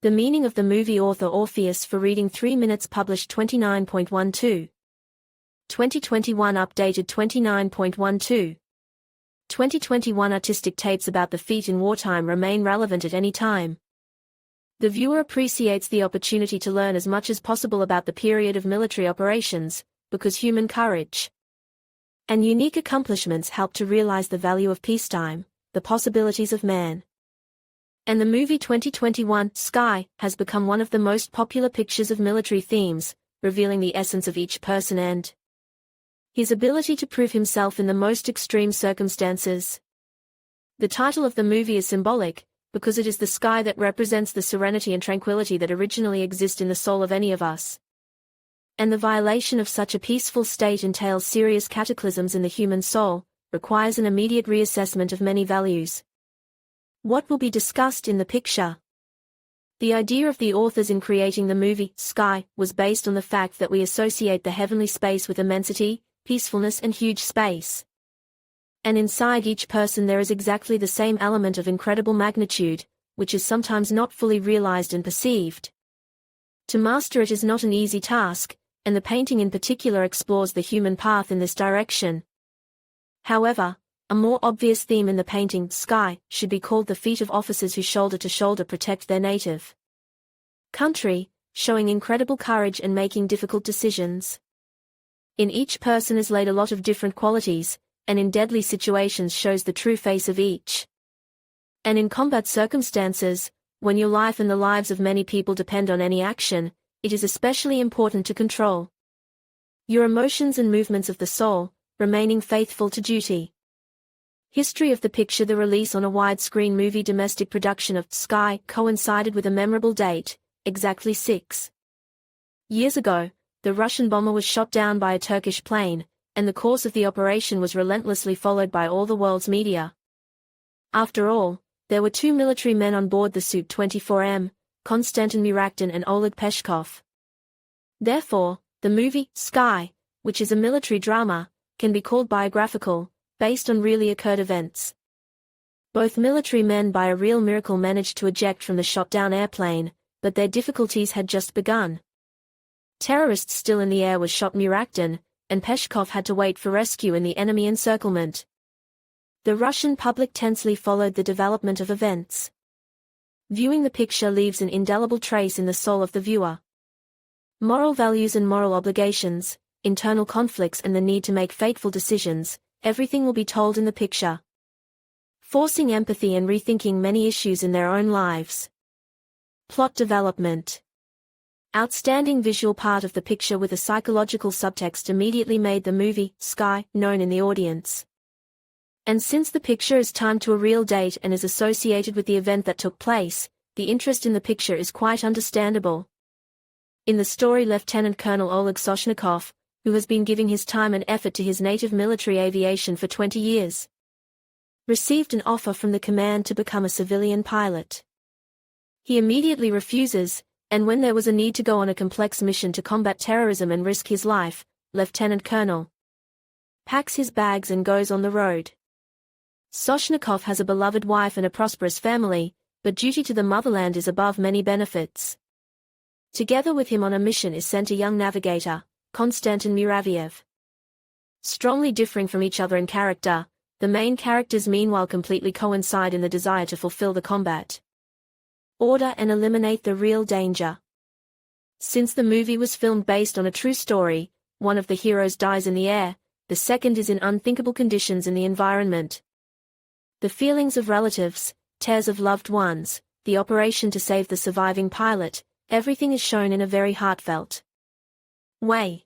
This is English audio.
The meaning of the movie. Author Orpheus for reading 3 minutes. Published 29.12. 2021 updated 29.12. 2021 artistic tapes about the feat in wartime remain relevant at any time. The viewer appreciates the opportunity to learn as much as possible about the period of military operations, because human courage and unique accomplishments help to realize the value of peacetime, the possibilities of man. And the movie 2021, Sky, has become one of the most popular pictures of military themes, revealing the essence of each person and his ability to prove himself in the most extreme circumstances. The title of the movie is symbolic, because it is the sky that represents the serenity and tranquility that originally exist in the soul of any of us. And the violation of such a peaceful state entails serious cataclysms in the human soul, requires an immediate reassessment of many values. What will be discussed in the picture? The idea of the authors in creating the movie, Sky, was based on the fact that we associate the heavenly space with immensity, peacefulness and huge space. And inside each person there is exactly the same element of incredible magnitude, which is sometimes not fully realized and perceived. To master it is not an easy task, and the painting in particular explores the human path in this direction. However, a more obvious theme in the painting, Sky, should be called the feat of officers who shoulder to shoulder protect their native country, showing incredible courage and making difficult decisions. In each person is laid a lot of different qualities, and in deadly situations shows the true face of each. And in combat circumstances, when your life and the lives of many people depend on any action, it is especially important to control your emotions and movements of the soul, remaining faithful to duty. History of the picture. The release on a widescreen movie domestic production of Sky coincided with a memorable date, exactly 6 years ago. The Russian bomber was shot down by a Turkish plane, and the course of the operation was relentlessly followed by all the world's media. After all, there were 2 military men on board the Su-24M, Konstantin Muraktin and Oleg Peshkov. Therefore, the movie, Sky, which is a military drama, can be called biographical, based on really occurred events. Both military men by a real miracle managed to eject from the shot-down airplane, but their difficulties had just begun. Terrorists still in the air was shot. Muraktin and Peshkov had to wait for rescue in the enemy encirclement. The Russian public tensely followed the development of events. Viewing the picture leaves an indelible trace in the soul of the viewer. Moral values and moral obligations, internal conflicts and the need to make fateful decisions, everything will be told in the picture, forcing empathy and rethinking many issues in their own lives. Plot development. Outstanding visual part of the picture with a psychological subtext immediately made the movie, Sky, known in the audience. And since the picture is timed to a real date and is associated with the event that took place, the interest in the picture is quite understandable. In the story, Lieutenant Colonel Oleg Soshnikov, who has been giving his time and effort to his native military aviation for 20 years, received an offer from the command to become a civilian pilot. He immediately refuses, and when there was a need to go on a complex mission to combat terrorism and risk his life, Lieutenant Colonel packs his bags and goes on the road. Soshnikov has a beloved wife and a prosperous family, but duty to the motherland is above many benefits. Together with him on a mission is sent a young navigator, Konstantin Muraviev. Strongly differing from each other in character, the main characters meanwhile completely coincide in the desire to fulfill the combat order and eliminate the real danger. Since the movie was filmed based on a true story, one of the heroes dies in the air, the second is in unthinkable conditions in the environment. The feelings of relatives, tears of loved ones, the operation to save the surviving pilot, everything is shown in a very heartfelt way.